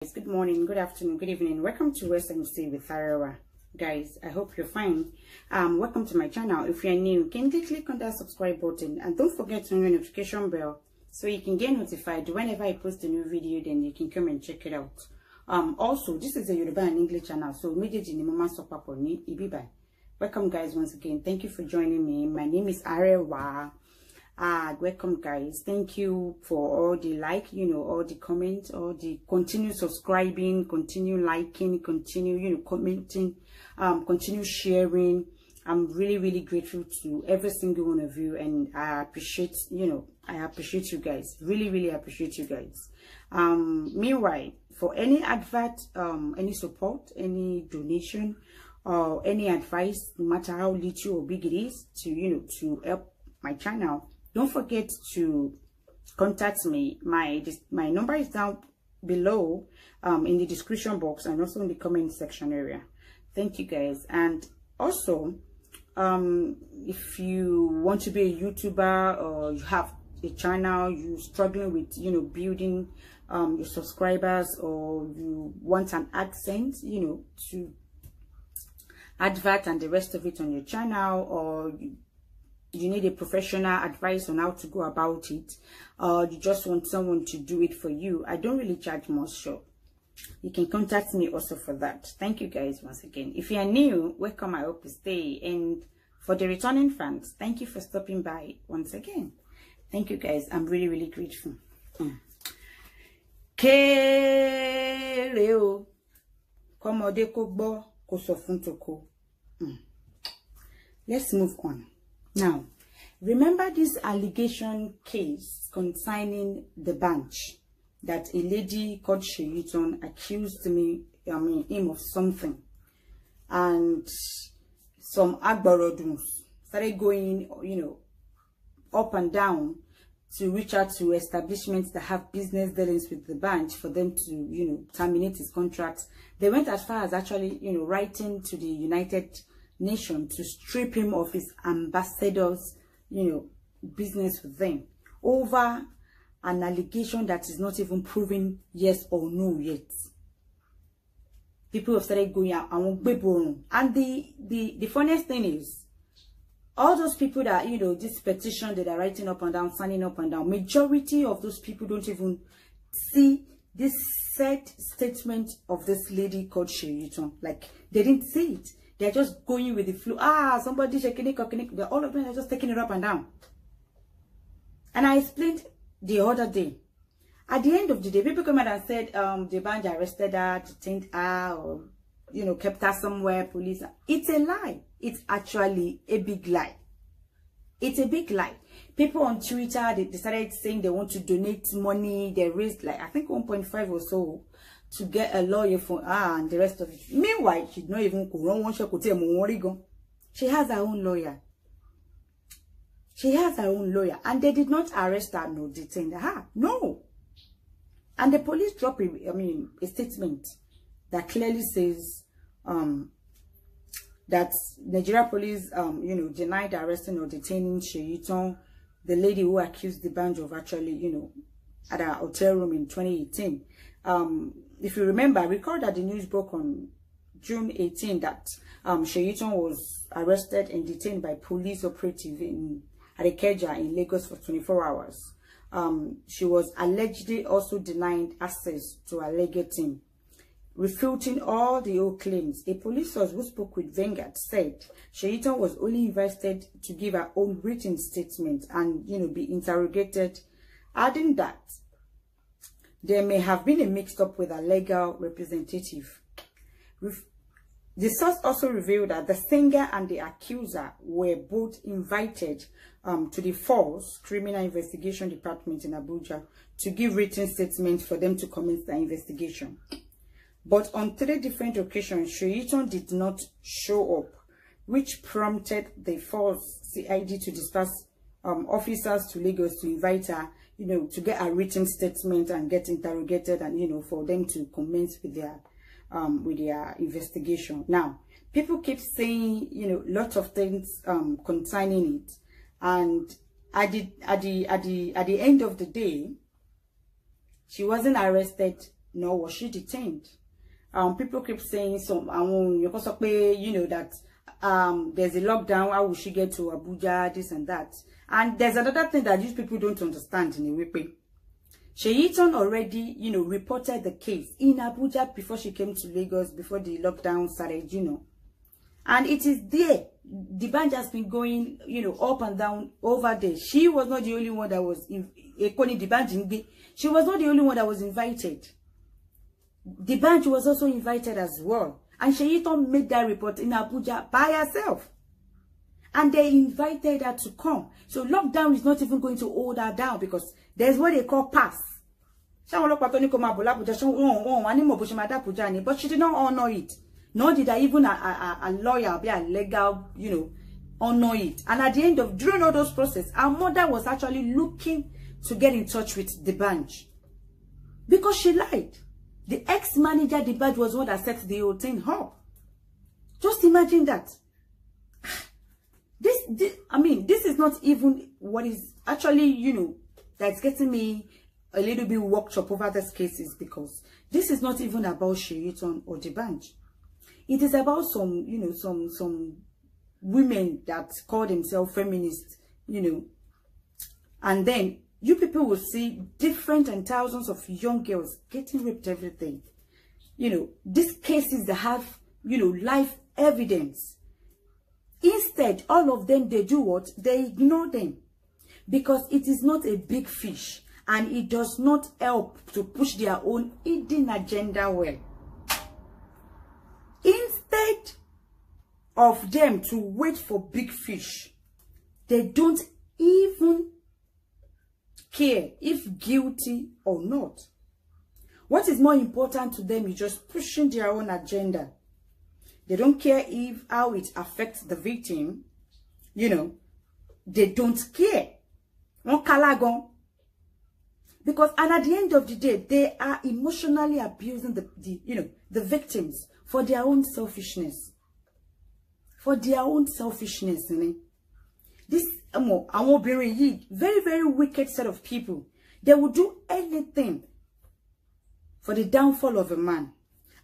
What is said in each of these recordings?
Good morning, good afternoon, good evening. Welcome to SMC with Arewa. Guys, I hope you're fine. Welcome to my channel. If you're new, kindly click on that subscribe button and don't forget to ring the notification bell so you can get notified whenever I post a new video. Then you can come and check it out. Also, this is a Yoruba and English channel, so immediately the moment so papa ni ibiba. Welcome guys once again. Thank you for joining me. My name is Arewa. Welcome guys. Thank you for all the all the comments, all the continue subscribing, continue liking, continue commenting, continue sharing. I'm really grateful to every single one of you, and I appreciate you guys. Really appreciate you guys. Meanwhile, for any advert, any support, any donation, or any advice, no matter how little or big it is, to help my channel, don't forget to contact me. My number is down below in the description box and also in the comment section area. Thank you guys. And also, if you want to be a YouTuber or you have a channel, you're struggling with building your subscribers, or you want an accent to advert and the rest of it on your channel, or you need a professional advice on how to go about it, or you just want someone to do it for you, I don't really charge much, so you can contact me also for that. Thank you guys once again. If you are new, welcome. I hope you stay. And for the returning fans, thank you for stopping by once again. Thank you guys. I'm really grateful. Let's move on. Now, remember this allegation case concerning the bench that a lady called Sheyuton accused him of something, and some Agborodums started going, up and down to reach out to establishments that have business dealings with the bench for them to, terminate his contracts. They went as far as actually, writing to the United Nations to strip him of his ambassadors, business with them over an allegation that is not even proven yes or no yet. People have started going out and the funniest thing is, all those people that this petition that are writing up and down, signing up and down, majority of those people don't even see this said statement of this lady called Sheyuton. Like, they didn't see it. They're just going with the flow. Somebody shaking it, all of them are just taking it up and down. And I explained the other day. At the end of the day, people come out and said the band arrested her, detained her, or kept her somewhere, police. It's a lie. It's actually a big lie. It's a big lie. People on Twitter, they started saying they want to donate money. They raised I think 1.5 or so to get a lawyer for and the rest of it. Meanwhile, she's not even she has her own lawyer. She has her own lawyer, and they did not arrest her nor detain her. No. And the police dropped a statement that clearly says that Nigeria police denied arresting or detaining Sheyuton, the lady who accused the band of actually at a hotel room in 2018. If you remember, recall that the news broke on June 18 that Sheyuton was arrested and detained by police operative at Ikeja in Lagos for 24 hours. She was allegedly also denied access to her legal team, refuting all the old claims. A police source who spoke with Vanguard said Sheyuton was only invited to give her own written statement and be interrogated, adding that there may have been a mix-up with a legal representative. The source also revealed that the singer and the accuser were both invited to the Falls Criminal Investigation Department in Abuja to give written statements for them to commence the investigation. But on 3 different occasions, Sheyuton did not show up, which prompted the Falls CID to dispatch officers to Lagos to invite her, to get a written statement and get interrogated, and for them to commence with their investigation. Now, people keep saying lots of things concerning it, and at the end of the day, she wasn't arrested nor was she detained. People keep saying some, you know, that there's a lockdown. How will she get to Abuja? This and that. And there's another thing that these people don't understand in a way. Sheyiton already, you know, reported the case in Abuja before she came to Lagos, before the lockdown started, you know. And it is there. The band has been going, you know, up and down over there. She was not the only one that was she was not the only one that was invited. The band was also invited as well. And Sheyiton made that report in Abuja by herself. And they invited her to come. So lockdown is not even going to hold her down, because there's what they call pass. But she did not honor it. Nor did even a lawyer, a legal, you know, honor it. And at the end of, during all those process, our mother was actually looking to get in touch with the bench. Because she lied. The ex-manager, the badge, was what that set the whole thing up. Just imagine that. I mean, this is not even what is actually, you know, that's getting me a little bit worked up over these cases, because this is not even about Sheyiton or the bench. It is about some, you know, some women that call themselves feminists, you know, and then you people will see different and thousands of young girls getting raped, everything. You know, these cases that have, you know, live evidence. Instead, all of them, they do what? They ignore them. Because it is not a big fish. And it does not help to push their own hidden agenda well. Instead of them to wait for big fish, they don't even care if guilty or not. What is more important to them is just pushing their own agenda. They don't care if how it affects the victim. You know, they don't care. Because, and at the end of the day, they are emotionally abusing the victims for their own selfishness. For their own selfishness. This very, very wicked set of people. They will do anything for the downfall of a man.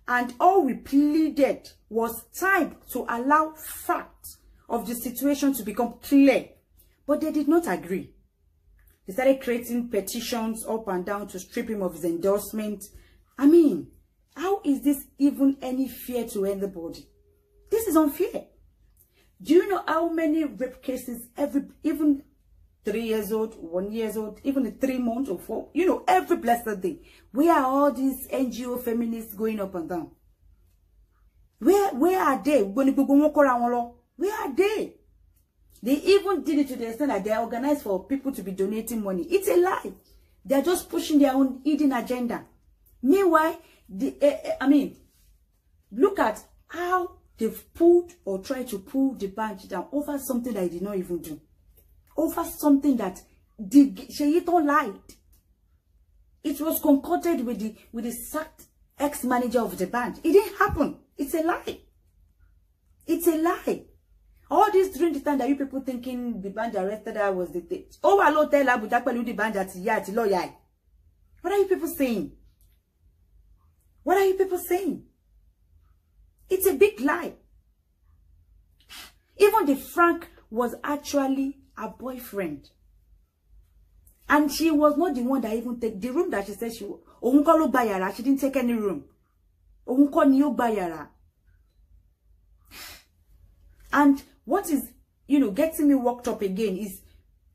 And all we pleaded was time to allow facts of the situation to become clear. But they did not agree. They started creating petitions up and down to strip him of his endorsement. I mean, how is this even any fair to anybody? This is unfair. Do you know how many rape cases even 3 years old, 1 year old, even 3 months or 4, you know, every blessed day? Where are all these NGO feminists going up and down? Where are they? Where are they? They even did it to the extent that they are organized for people to be donating money. It's a lie. They are just pushing their own hidden agenda. Meanwhile, I mean, look at how they've pulled or tried to pull the bench down over something that they did not even do. Over something that Sheyiton lied. It was concocted with the sacked ex-manager of the band. It didn't happen. It's a lie. It's a lie. All this during the time that you people thinking the band arrested her was the thing. Oh, I'll tell her, but the band at lawyer. What are you people saying? What are you people saying? It's a big lie. Even the Frank was actually a boyfriend. And she was not the one that even take the room that she said she didn't take any room. And what is, you know, getting me worked up again is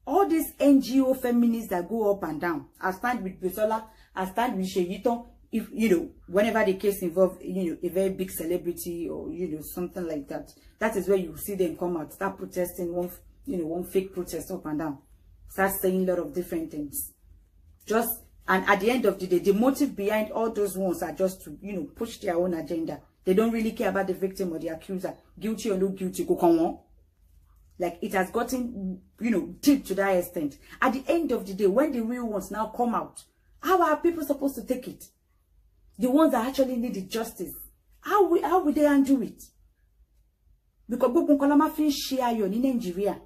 all these NGO feminists that go up and down. I stand with Bisola, I stand with Sheyiton. If, you know, whenever the case involves, you know, a very big celebrity or, you know, something like that, that is where you see them come out, start protesting one fake protest up and down. Start saying a lot of different things. And at the end of the day, the motive behind all those ones are just to, you know, push their own agenda. They don't really care about the victim or the accuser. Guilty or no guilty, go come on. Like, it has gotten, you know, deep to that extent. At the end of the day, when the real ones now come out, how are people supposed to take it? The ones that actually need the justice. How will they undo it? Because in Nigeria,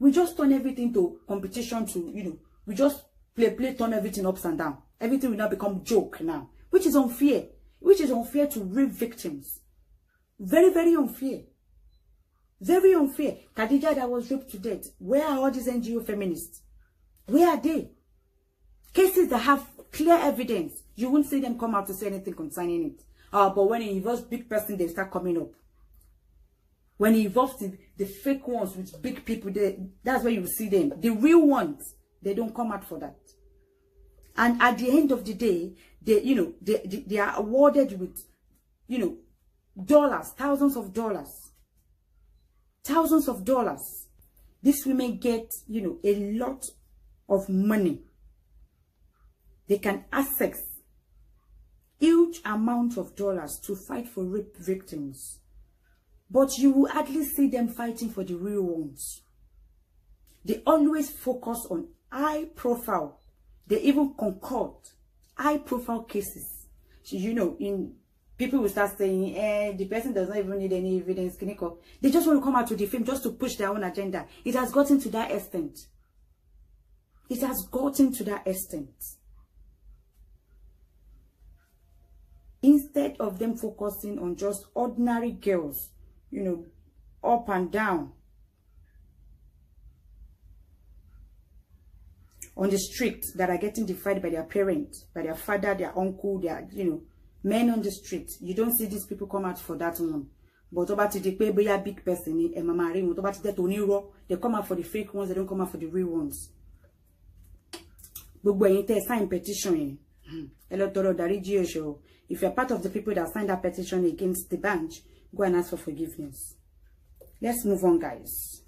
we just turn everything to competition to, you know, we just play, turn everything ups and down. Everything will now become joke now. which is unfair. Which is unfair to rape victims. Very, very unfair. Very unfair. Khadija that was raped to death. Where are all these NGO feminists? Where are they? Cases that have clear evidence. You won't see them come out to say anything concerning it. But when it involves big person, they start coming up. When it involves the fake ones with big people, that's where you will see them. The real ones, they don't come out for that. And at the end of the day, they are awarded with, dollars, thousands of dollars. Thousands of dollars. These women get, a lot of money. They can access huge amount of dollars to fight for rape victims. But you will hardly see them fighting for the real ones. They always focus on high profile. They even concord high profile cases. So, in people will start saying, the person does not even need any evidence. They just want to come out to defame just to push their own agenda. It has gotten to that extent. It has gotten to that extent. Instead of them focusing on just ordinary girls, up and down on the street that are getting defied by their parents, by their father, their uncle, their, men on the street. You don't see these people come out for that one. But about the big person, they come out for the fake ones, they don't come out for the real ones. But sign petition. If you're part of the people that signed that petition against the bench, go and ask for forgiveness. Let's move on, guys.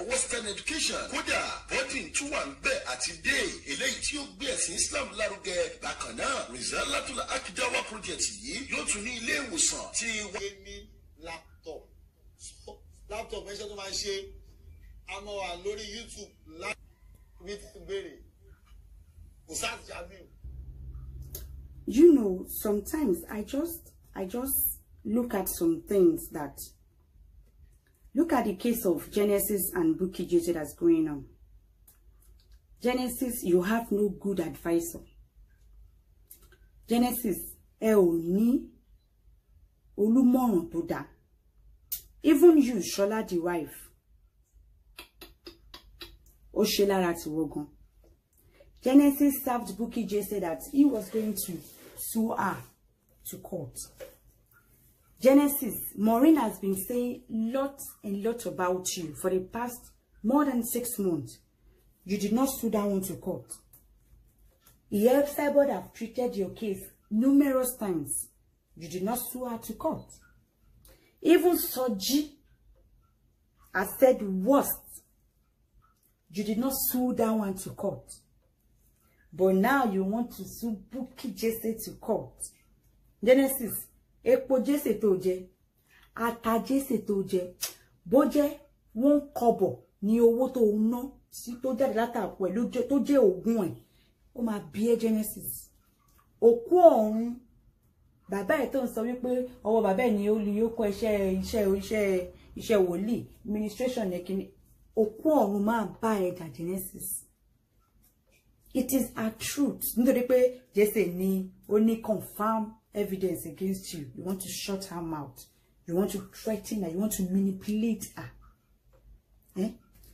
Western education kódà boarding tún wà ńbẹ̀ àti day eléyìí tí ó gbé ẹ̀sìn Islam lárugẹ bákan náà Rizalatul Akidawa project yìí yóò tún ní ilé ìwòsàn tí wọ́n ní laptop ẹ̀ṣẹ̀ tó máa ṣe àmọ́ wà lórí YouTube láti béèrè Ustaz Jamiu. Sometimes I just look at some things that, look at the case of Genesis and Bukky Jesse that's going on. Genesis, you have no good advisor. Genesis, ni olúmọ̀ràn tó dá. Even you, Shola the wife, ó ṣe lára tiwọ gan. Genesis served Bukky Jesse that he was going to sue her to court. Genesis, Maureen has been saying lots and lots about you for the past more than 6 months. You did not sue that one to court. Cyborg have treated your case numerous times. You did not sue her to court. Even Soji has said worst. You did not sue that one to court. But now you want to sue Bukky Jesse to court. Genesis, epo Jesse tó jẹ, ata Jesse tó jẹ, bó jẹ́ 1 kobo ní owó tó ná sí tó jáde látàpọ̀ pẹ̀lú tó jẹ́ ògùn ẹ̀, ó máa bí ẹ́ Genesis. Òkú ọ̀run, bàbá ẹ̀ tó ń sọ wípé ọwọ́ bàbá ẹ̀ ni ó lè yóò kọ́ iṣẹ́ wòlíì, administration ẹ̀kíní, òkú ọ̀run máa bá ẹ̀dà Genesis. It is a truth. Nítorí pé Jesse ní ó ní confirm evidence against you. You want to shut her mouth. You want to threaten her. You want to manipulate her.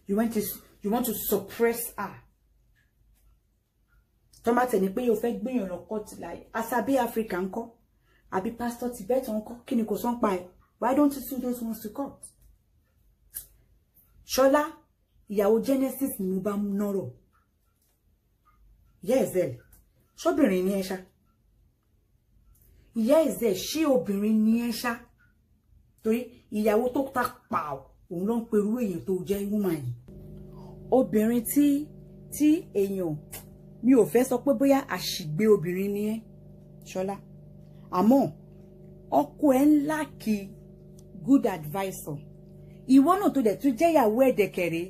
You want to suppress her. Tomate ni pé o fẹ́ gbéyàn lọ court like Asabi Africa ńkọ́, àbí Pastor Tibet ńkọ́, kíni kò sọ́n pa ẹ́. Why don't you sue those ones to court? Shola, ìyàwó Genesis ni mo bá nọ́rọ̀. Yes, ṣóbìnrin ni ẹ́ ṣá. Yes, ṣé obìnrin ni ẹ́ ṣá. Torí ìyàwó tó ta pa òun ló ń perú èèyàn tó jẹ́ woman yìí. Obìnrin tí èèyàn mi ò fẹ́ sọ pé bóyá àṣìgbé obìnrin ni ẹ́ Ṣọlá. Àmọ́ ọkọ ẹ̀ ń lack good advisor. Ìwọ náà tó dẹ̀ tún jẹ́ ìyàwó ẹ̀dẹ̀kẹ̀rẹ̀.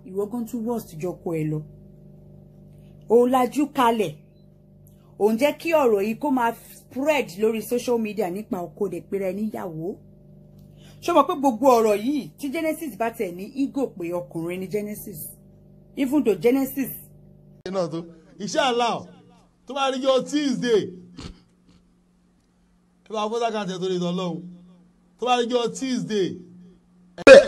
Ìwọ gan tún worst jọkọ ẹ lọ. Ó lajú kalẹ̀. Ó ń jẹ́ kí ọ̀rọ̀ yìí kó máa spread lórí social media nípa ọkọ dẹ̀ pé rẹ̀ níyàwó. Ṣó mọ̀ pé gbogbo ọ̀rọ̀ yìí tí Genesis bá tẹ̀ ní ego pé ọkùnrin ni Genesis. Even though Genesis inshallah tó bá rí jọ Tuesday ẹ bá fọ́tà kan tẹ̀ tó lè tọ́lọ́hún tó bá rí jọ Tuesday.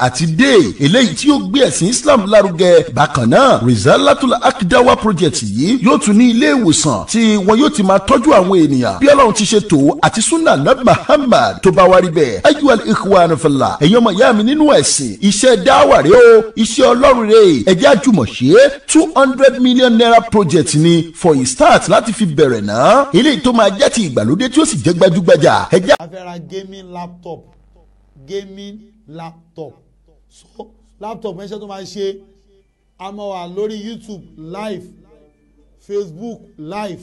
àti dé eléyìí tí ó gbé ẹ̀sìn Islam lárugẹ bákan náà Rizalatul Akidawa project yìí yóò tún ní ilé ìwòsàn tí wọn yóò ti máa tọ́jú àwọn ènìyàn bí Ọlọ́run ti ṣe tó àti sunna nabi Muhammad tó bá wá rí bẹ́ẹ̀ ayyuhal ikhwan fillah ẹ̀yin ọmọ ìyá mi nínú ẹ̀sìn iṣẹ́ dáwà rẹ o iṣẹ́ Ọlọ́run rẹ ẹ jẹ́ àjùmọ̀ṣe 200 million naira project ni for a start láti fi bẹ̀rẹ̀ náà eléyìí tó máa jẹ́ ti ìgbàlódé tí ó sì jẹ́ gbajúgbajà ẹ jẹ́. a fẹ́ ra gaming laptop so laptop mẹ́ṣẹ́ tó máa ṣe a máa wà lórí YouTube live Facebook live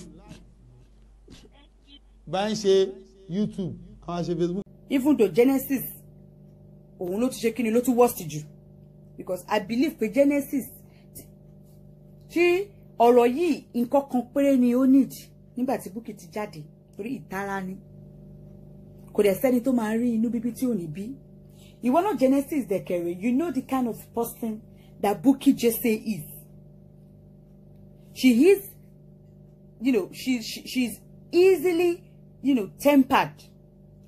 bá ń ṣe YouTube a máa ṣe Facebook. Even though Genesis òun ló ti ṣe kíni ló tún worst jù because I believe pé Genesis tí ọ̀rọ̀ yìí nǹkan kan péré ni ó need nígbà tí Bukky ti jáde torí ìtara ni kò dẹ̀ sẹ́ni tó máa rí inú bíbí tí ò ní bí. Ìwọ náà Genesis dẹ̀kẹ̀rẹ̀, you know the kind of person that Bukky Jesse is. She is, you know, she's easily, you know, tempered.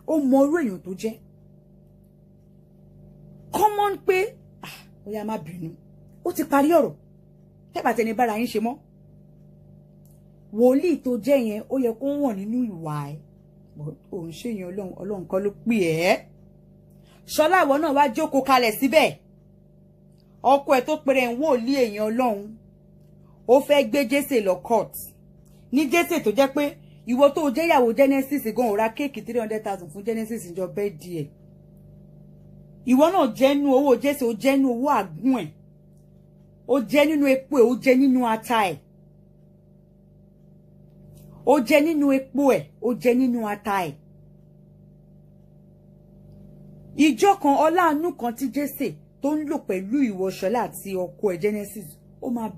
Ó mọ irú èèyàn tó jẹ́. Common pé, ó yá má bínú. Ó ti parí ọ̀rọ̀. Tẹ́bà tẹni bára yín ṣe mọ́. Wòlíì tó jẹ́ yẹn, ó yẹ kó wọ̀n nínú ìwà ẹ̀. Òun ṣe yẹn Ọlọ́run kan ló pè ẹ́. Ṣọlá ìwọ náà wá jókòó kalẹ̀ síbẹ̀ ọkọ ẹ̀ tó pèrè ń wòlíì èèyàn Ọlọ́run ó fẹ́ gbé Jésè lọ court ní Jésè tó jẹ́ pé ìwọ tó jẹ́ ìyàwó Genesis gan ó ra kéèkì 300,000 fún Genesis ìjọ bẹ́ẹ̀dì ẹ̀ ìwọ náà jẹ́ nínú owó Jésè ó jẹ́ nínú owó àgún ẹ̀ ó jẹ́ nínú epo ẹ̀ ó jẹ́ nínú ata ẹ̀ ó jẹ́ nínú epo ẹ̀ ó jẹ́ nínú ata ẹ̀. Ìjọ kan ọláàánú kan tí Jésè tó ń lò pẹ̀lú ìwọ Ṣọlá àti ọkọ ẹ̀ Genesis ó máa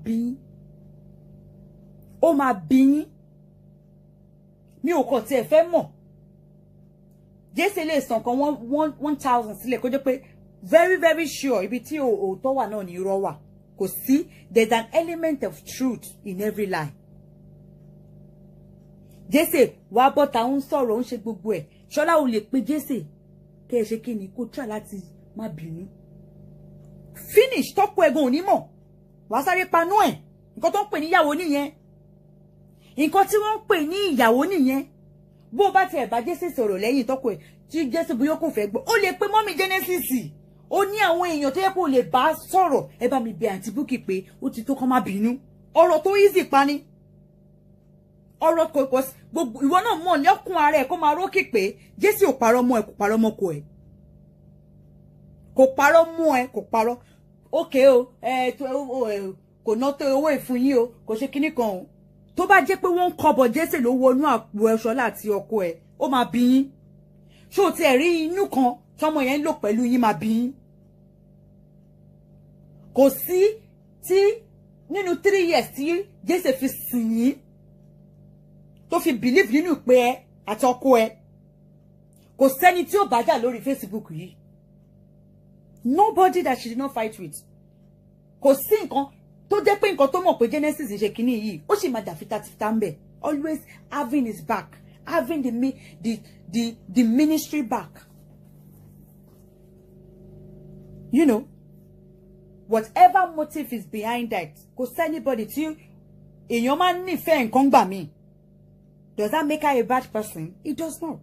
bí yín mi ò kàn tiẹ̀ fẹ́ mọ̀ Jésè lè san kan 1,000 sílẹ̀ kó jẹ́ pé very very sure ibi tí òótọ́ wà náà ní irọ́ wà kò sí there's an element of truth in every lie. Jésè wá bọ́ta ń sọ̀rọ̀ ń ṣe gbogbo ẹ̀ Ṣọlá ò lè pe Jésè kẹ́ ṣe kíni kó try láti má bínú finish tọ́pọ̀ ẹ̀gbọ́n òní mọ̀ wá sáré panú ẹ̀ nǹkan tó ń pè ní ìyàwó nìyẹn nǹkan tí wọ́n ń pè ní ìyàwó nìyẹn bó bá tiẹ̀ bá Jésè sọ̀rọ̀ lẹ́yìn tọ́pọ̀ ẹ̀ tí Jésè bóyá kò fẹ́ gbọ́ ó lè pe mọ́mí Genesis ó ní àwọn èèyàn tó yẹ kó lè bá sọ̀rọ̀ ẹ bá mi bẹ̀ àǹtí Bukky pé ó ti tó kán má bínú ọ̀rọ̀ tó easy pa ni ọ̀rọ̀ kò gbogbo ìwọ náà mọ̀ lẹ́kùn ara ẹ̀ kó máa rókè pé Jésù ò parọ́ mọ́ ẹ kò parọ́ mọ́ kò ẹ̀ kò parọ́ mọ́ ẹ kò parọ́ ókè o kò ná tó owó ìfún yín o kò ṣe kíní kan o tó bá jẹ́ pé wọ́n ń kọ́bọ̀ Jésù ló wọnú àpò Ṣọlá àti ọkọ ẹ̀ ó máa bí yín ṣó ti ẹ̀ rí inú kan tọmọ yẹn ń lò pẹ̀lú yín máa bí yín kò sí tí nínú 3 years tí Jésù fi sìn yín tó fi believe nínú pé ẹ àti ọkọ ẹ kò sẹ́ni tí ó bá jà lórí Facebook yìí nobody that she did not fight with kò sí nǹkan tó jẹ́ pé nǹkan tó mọ̀ pé Genesis ṣe kíní yìí ó sì máa jà fitafita ń bẹ̀ always having his back having the ministry back you know whatever motive is behind that kò sí anybody tí èèyàn máa ń nífẹ̀ẹ́ nǹkan gbà mí. Does that make her a bad person? It does not.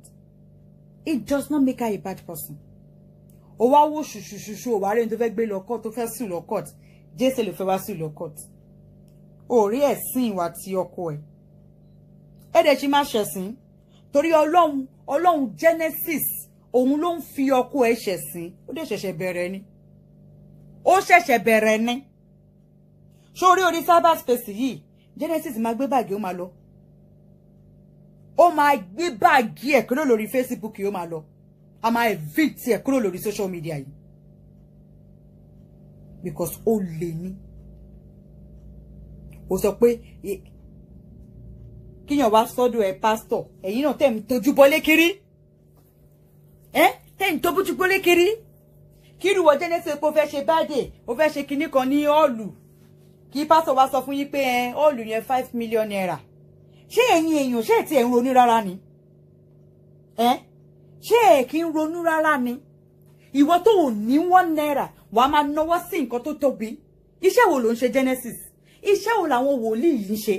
It does not make her a bad person. Ó wá wò ṣùṣùṣùṣù ó wá rí ẹni tó fẹ́ gbé lọ court tó fẹ́ sùn lọ court. Jésè ló fẹ́ wá sùn lọ court. Ó rí ẹ̀sìn ìwà tí ọkọ ẹ̀. Ẹ dẹ̀ ṣì máa ṣẹ̀sìn. Torí Ọlọ́run Genesis òun ló ń fi ọkọ ẹ̀ ṣẹ̀sìn. Ó dẹ̀ ṣẹ̀ṣẹ̀ bẹ̀rẹ̀ ni. Ó ṣẹ̀ṣẹ̀ bẹ̀rẹ̀ ni. Sórí orí cyberspace yìí Genesis máa gbé báàgì ó máa lọ. Ó máa gbé báàgì ẹ̀ kúrò lórí Facebook yìí ó máa lọ. A máa evict ẹ̀ kúrò lórí social media yìí. Because ó lè ní. Ó sọ pé kíyàn wá sọ́dọ̀ ẹ̀ pastor ẹ̀yin náà tẹ̀ ń tójú bọ́lé kiri. Tẹ̀ ń tójú bọ́lé kiri. Kí ìrùwọ̀ Genesis pé ó fẹ́ ṣe birthday ó fẹ́ ṣe kinní kan ní ọ̀lù. kí pastor wá sọ fún yín pé all yẹn 5 million naira. Ṣé ẹ̀yin èèyàn ṣé tí ẹ ń ronú rárá ni? Ṣé ẹ kì í ronú rárá ni? Ìwọ tó ò ní 1 naira wàá máa náwó sí nǹkan tó tóbi. Iṣẹ́ wo ló ń ṣe Genesis? Iṣẹ́ wo làwọn wòlíì yìí ń ṣe?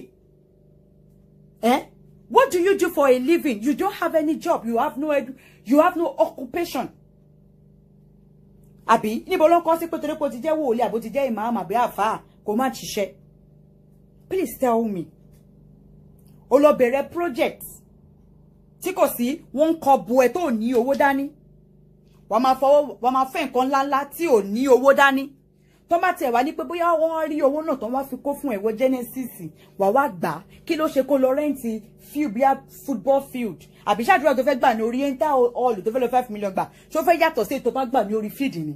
What do you do for a living? You don't have any job. You have no occupation. Àbí níbo ló ń kọ́ sí pé torí pé ó ti jẹ́ wòlíì àbó ti jẹ́ imam àbí àfáà kò má ṣiṣẹ́. Please tell me. Ó lọ bẹ̀rẹ̀ project tí kò sí wọ́n kọ bu ẹ tó ní owó dání. Wọ́n máa fẹ́ nǹkan ńláńlá tí ò ní owó dání. Tó má tiẹ̀ wá ní pé bóyá wọ́n rí owó náà tó wá fi kó fún ẹ̀wọ̀ Genesis wá gbà kí ló ṣe kó lọ rẹ́ǹtì field bíi football field àbí ṣáàdúrà tó fẹ́ gbà ní oriental hall tó fẹ́ lọ 5 million gbà ṣó fẹ́ yàtọ̀ sí ètò bá gbà ní orí field ni.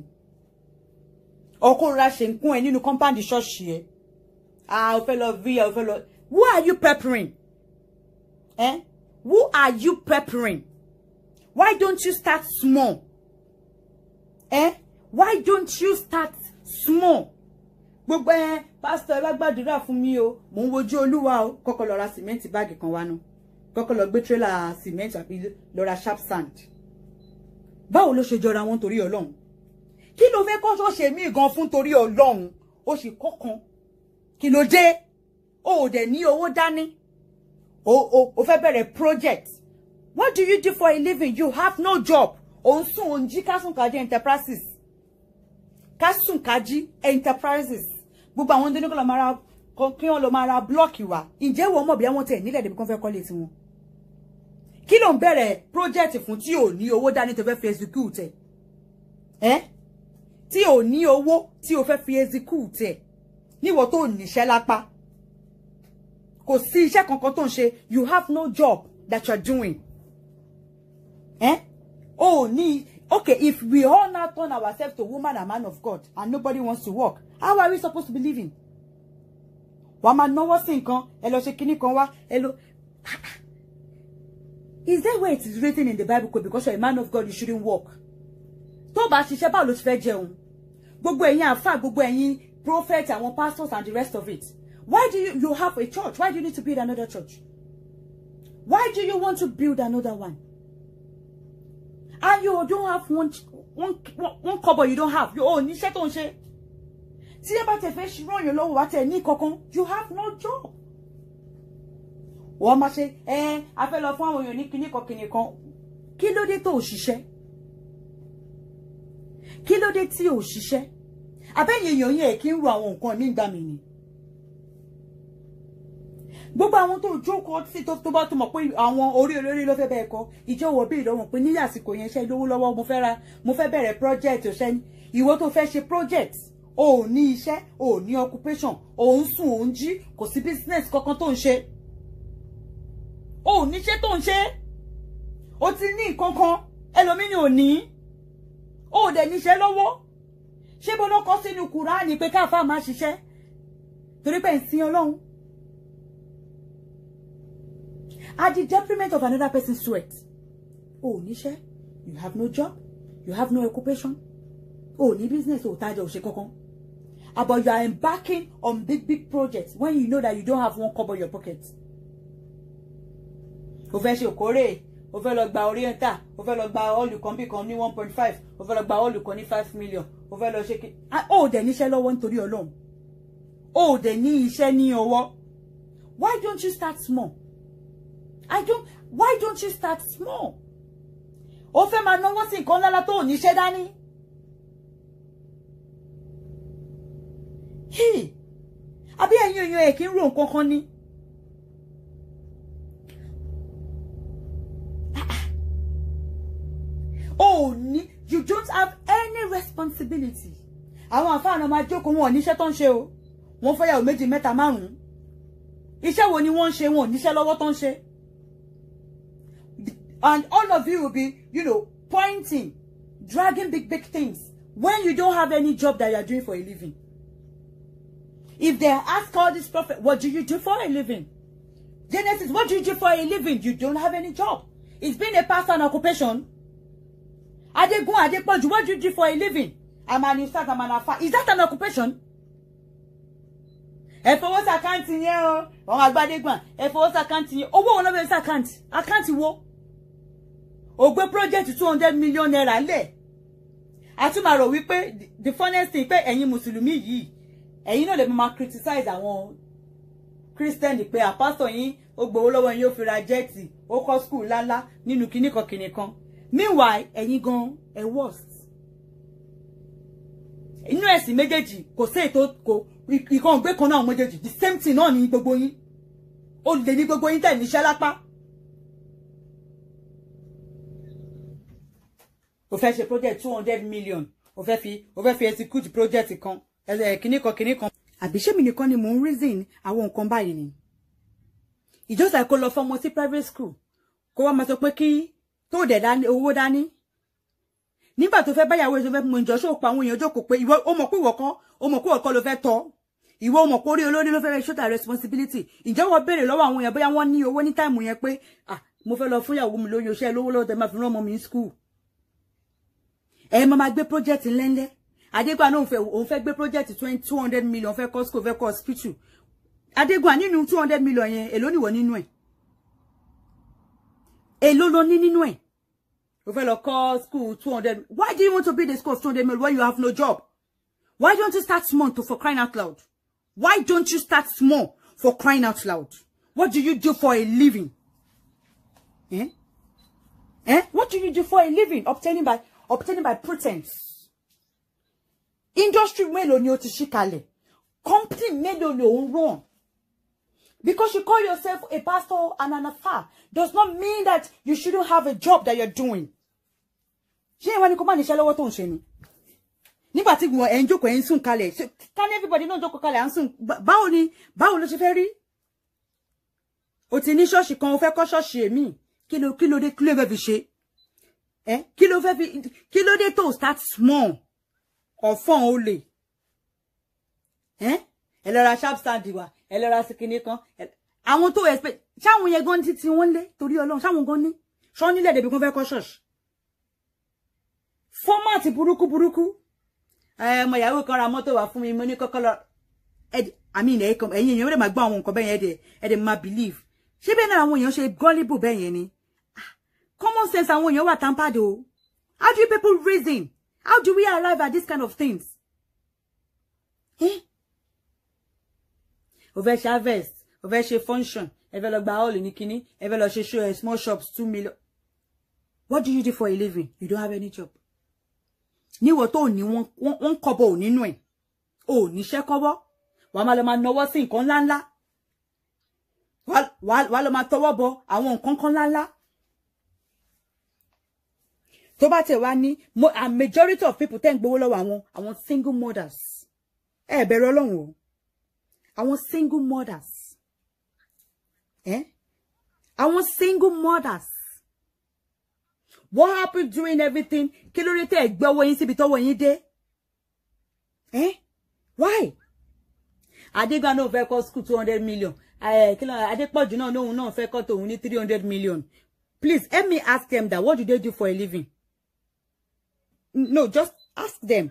Ọkọ ra ṣe ń kún ẹ nínú compound ṣọ́ọ̀ṣì ẹ. Ó fẹ́ lọ rí ẹ ó fẹ́ lọ. Who are you peppering? Who are you peppering? Why don't you start small? Why don't you start small? Gbogbo pastor ẹ gbàdúrà fún mi o mo ń wojú Olúwa o kọ́kọ́ lọ ra cement báàgì kan wá nu kọ́kọ́ lọ gbé trailer cement àbí lọ ra sharp sand. Báwo ló ṣe jọra wọn torí Ọlọ́run? Kí ló fẹ́ kó ṣe mí gan fún torí Ọlọ́run? Ó ṣe kọ́kan. Kí ló dé? Ó dẹ̀ ní owó dání. Ó fẹ́ bẹ̀rẹ̀ project. What do you do for a living? You have no job. Ó ń sùn ó ń jí kásùnkájí enterprises. Kásùnkájí enterprises. Gbogbo àwọn tó ní kó lọ máa ra kí wọ́n lọ máa ra blọ́ọ̀kì wá. Ǹjẹ́ wọ́n mọ̀ bí àwọn tẹ̀ nílẹ̀ débi kan fẹ́ kọ́lé tiwọn? Kí ló ń bẹ̀rẹ̀ project fún tí ò ní owó dání tó fẹ́ fi execute ẹ̀? Tí ò ní owó tí o fẹ́ fi execute ẹ̀. Níwọ̀ tó níṣẹ́ lápá. Kò sí iṣẹ́ kankan tó ń ṣe. You have no job that you're doing. Okay, if we all now turn ourselves to woman and man of God and nobody wants to work, how are we supposed to be living? Wàá náwó sí nǹkan, ẹ lọ ṣe kíní kan wá, ẹ lọ. Is that where it is written in the Bible? Because you're a man of God, you shouldn't work. Tó bá ṣiṣẹ́ báwo ló ti fẹ́ jẹun? Gbogbo ẹ̀yin àfáà, gbogbo ẹ̀yin prophets, àwọn pastors and the rest of it. Why do you have a church? Why do you need to build another church? Why do you want to build another one? And you don't have one cover you don't have. You own iṣẹ́ tó ń ṣe. Tí ẹ bá tẹ fẹ́ ràn yín lọ́wọ́ wá tẹ ní kankan, you have no job. Wọ́n máa ṣe a fẹ́ lọ fún àwọn èèyàn ní kíní kan. Kí ló dé tó ò ṣiṣẹ́? Kí ló dé tí ò ṣiṣẹ́? Àbẹ́yìn èèyàn yẹn kí ń ro àwọn nǹkan mi gbà mí ni. Gbogbo àwọn tó jókòó sí tó bá tó mọ̀ pé àwọn orí olórí ló fẹ́ bẹ́ẹ̀ kọ́ ìjọwọ́ bí ìlọ́wọ̀n pé ní àsìkò yẹn ṣe lówó lọ́wọ́ mo fẹ́ bẹ̀rẹ̀ project ṣẹ́ ìwọ tó fẹ́ ṣe project o ní iṣẹ́ o ní occupation o ń sùn o ń jí kò sí business kankan tó ń ṣe o ní iṣẹ́ tó ń ṣe o ti ní nǹkan kan ẹlòmíì ò ní o dẹ̀ níṣẹ́ lọ́wọ́ ṣé bó ló kọ sínú Kùránì pé káfá máa ṣiṣẹ́ torí pé ń sin Ọlọ́run. At the detriment of another person's sweat. Oh, Nisha, you have no job, you have no occupation. Oh, ni business or taja or shekokon. But you are embarking on big projects when you know that you don't have one cover in your pocket. Over your Korea, over log by Oriental, over log by all you can be on 1.5, over log by all you can 5 million, over log shaking. Oh, the Nisha law want to be alone. Oh, the Nisha ni owo. Why don't you start small? Why don't you start small? Ó fẹ́ máa náwó sí nǹkan ńlá tó níṣẹ́ dání. Àbí ẹ̀yin èèyàn ẹ̀ kí ń ro nǹkan kan ni. You don't have any responsibility. Àwọn àfáàná máa jókòó wọn níṣẹ́ tó ń ṣe o. Wọ́n fẹ́ yàwó méjì mẹ́ta márùn-ún. Iṣẹ́ wo ni wọ́n ń ṣe wọn níṣẹ́ lọ́wọ́ tó ń ṣe. And all of you will be, pointing, dragging big things when you don't have any job that you are doing for a living. If they ask all these prophets, what do you do for a living? Genesis, what do you do for a living? You don't have any job. It's been a pastor and occupation. Adegun, Adepoju, what do you do for a living? I'm an ustad, I'm an alfa. Is that an occupation? ẹ fowó sí àkáǹtì yẹn o àwọn Agbádégbọ̀n ẹ fowó sí àkáǹtì yẹn owó wọn ló fẹ́ sí àkáǹtì wo ó gbé project 200 million naira lẹ̀ àtúmọ̀rò wípé the funniest thing pé ẹ̀yin mùsùlùmí yìí ẹ̀yin náà lè máa criticize àwọn Christian pé pastor yín ó gbowó lọ́wọ́ yín ó fi ra jẹ́ẹ̀tì ó kọ́ school lálá nínú kìnnìkan meanwhile ẹ̀yin gan ẹ̀ worst inú ẹ̀sìn méjèèjì kò sí ètò kò ìkan ògbé kan náà méjèèjì the same thing náà ní gbogbo yín ó lè ní gbogbo yín tẹ̀ níṣẹ́ lápá ó fẹ́ ṣe project 200 million ó fẹ́ fi execute project kan kìnnìkan àbí ṣé mi nìkan ni mò ń reason àwọn nǹkan báyìí ni ìjọsà kó lọ fọmọ sí private school kó wá máa sọ pé kí tó dẹ̀ dání owó dání nígbà tó fẹ́ báyàwó èso fẹ́ mú ìjọ ṣó pa àwọn èèyàn jókòó pé ìwọ ó mọ̀ pé ìwọ kọ́ ló fẹ́ tọ́ ìwọ ó mọ̀ pé orí olórí ló fẹ́ shoulder responsibility ǹjẹ́ wọ́n béèrè lọ́wọ́ àwọn èèyàn bóyá wọ́n ní owó ní táìmù yẹn pé mo fẹ́ lọ fún ìyàwó mi lóyún iṣẹ́ lówó lọ́wọ́ tẹ́ máa fi rán ọmọ mi ní school ẹ máa gbé project ńlẹ́ńlẹ́ Adégbà náà òun fẹ́ gbé project 200 million fẹ́ kọ́ school fẹ́ kọ́ hospital Adégbà nínú 200 million yẹn èló níwọ̀ nínú ẹ̀ èló ló ní nínú ẹ̀ ó fẹ́ lọ kọ́ school 200 why do you want to build a school of 200 million when you have no job why don't you start small for crying out loud why don't you start small for crying out loud what do you do for a living what do you do for a living obtaining by pretense industry mélòó ni ó ti ṣí kalẹ̀ company mélòó ni ó ń run because you call yourself a pastor and an Alfa does not mean that you shouldn't have a job that you're doing ṣé ìwọ ni kò má níṣẹ́ lọ́wọ́ tó ń ṣe ni nígbà tí wọn ẹ̀ ń jókòó ẹ̀ ń sùn kalẹ̀ can everybody náà jókòó kalẹ̀ à ń sùn báwo ló ṣe fẹ́ rí o ti ní ṣọ́ọ̀ṣì kan o fẹ́ kọ́ ṣọ́ọ̀ṣì èmi kí ló dé fẹ́ fi ṣe kí ló dé tó start small ọ̀fọ́n ó lè ẹ lọ ra sharp stand wa ẹ lọ ra sikini kan àwọn tó expect ṣáwọn yẹn gan títí wọn lé torí Ọlọ́run ṣáwọn gan ní ṣọ́ nílẹ̀ débi kan fẹ́ kọ́ ṣọ́ọ̀ṣì fọ́mátì burúkú ọmọ ìyàwó kan ra mọ́tò wá fún mi mo ní kọ́kọ́ lọ ẹ̀yin èèyàn lè máa gbọ́ àwọn nǹkan bẹ́ẹ̀ yẹn ẹ̀dẹ̀ máa believe ṣé bẹ́ẹ̀ náà àwọn èèyàn ṣe gullible bẹ́ẹ̀ yẹn ni common sense àwọn èèyàn wà tampered o how do you people reason how do we arrive at this kind of things o fẹ́ ṣe harvest o fẹ́ ṣe function ẹ fẹ́ lọ gba hall ní kíní ẹ fẹ́ lọ ṣe show small shops 2 million what do you do for a living you don't have any job níwọ̀ tó ní wọ́n kọ́bọ̀ ò nínú ẹ̀ ò níṣẹ́ kọ́bọ̀ wà máa lọ máa nọwọ́ sí nǹkan ńláńlá wà lọ máa tọwọ́ bọ àwọn nǹkan kan ńláńlá tó bá tẹ̀ wá ní a majority of people tẹ́ ń gbowó lọ́wọ́ àwọn single mothers ẹ bẹ̀rẹ̀ Ọlọ́run o àwọn single mothers àwọn single mothers what happened during everything kí ló dé tẹ́ gbé ọwọ́ yín síbi tọ́wọ́ yín dé why Adégbà náà fẹ́ kọ́ school 200 million kí ló Adépọ̀jù náà lóhun náà fẹ́ kọ́ tòun ní 300 million please help me ask them that what do they do for a living no just ask them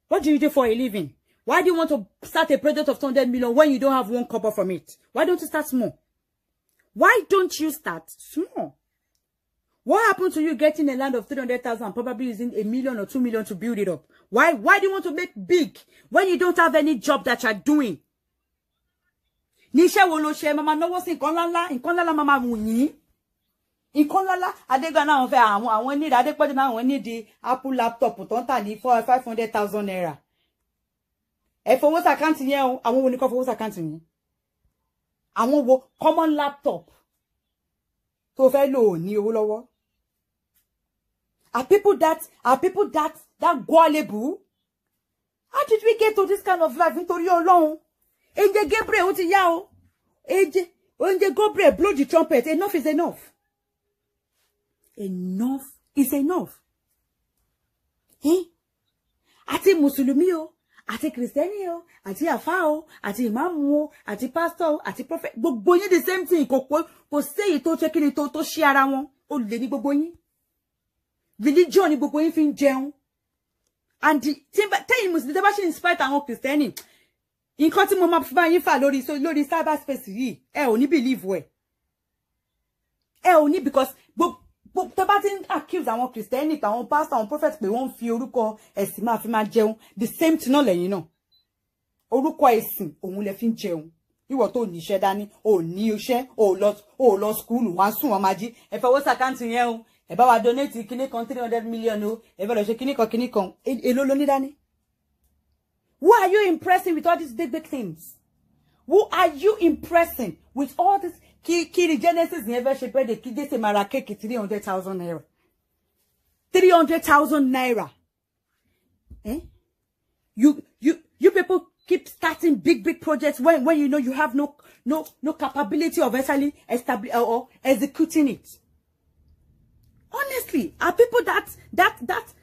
what do you do for a living why do you want to start a project of 200 million when you don't have one copper from it why don't you start small why don't you start small what happened to you getting a land of 300,000 probably using $1 million or 2 million to build it up why do you want to make big when you don't have any job that you're doing níṣẹ́ wo ló ṣe mama náwó sí nǹkan ńlá mama wù yín nǹkan ńlá Adégbà náà fẹ́ àwọn ní Adépọ̀jù náà àwọn ní di Apple laptop tó ń tà ní 500,000 naira ẹ fowó sàkáǹtì yẹn o àwọn wo ní kó fowó sàkáǹtì yẹn àwọn wo common laptop tó fẹ́ lò ní owó lọ́wọ́ are people that gullible how did we get to this kind of life nítorí Ọlọ́run Eje Gabriel ó ti yá o Eje Gabriel blow the trumpet enough is enough àti mùsùlùmí o àti kìrìsìtẹ́nì o àti àfá o àti ìmáàmù o àti pásítọ̀ o àti prophet gbogbo yín the same thing kò sí èyí tó ṣe kí ni tó ṣe ara wọn ó lè ní gbogbo yín religion ni gbogbo yín fi ń jẹun and tẹ́yìn mùsùlùmí tẹ́ bá ṣe inspire àwọn kìrìsìtẹ́nì nǹkan tí mo máa fi bá yín fà lórí cyberspace yìí ẹ ò ní believe ẹ ò ní, because tó bá ti ń accuse àwọn Christianity, àwọn pastor, àwọn prophet pé wọ́n fi orúkọ ẹ̀sìn máa fi máa jẹun, the same thing náà lẹ́yìn náà. Orúkọ ẹ̀sìn òun lẹ fi ń jẹun. Ìwọ tó ní iṣẹ́ dání, ò ní iṣẹ́, ò lọ school, wá sùn wọ́n máa jí. Ẹ fọwọ́ sàkáǹtì yẹn o. Ẹ bá wa donate kíní kan 300 million o. Ẹ fẹ́ lọ ṣe kíní kan. Èló ló ní dání? Who are you impressing with all these big things? Who are you impressing with all this? Kiri Genesis never she paid the kid mara cake 300,000 naira. 300,000 naira. Eh? You people keep starting big projects when you know you have no capability of actually establishing or executing it. Honestly, are people that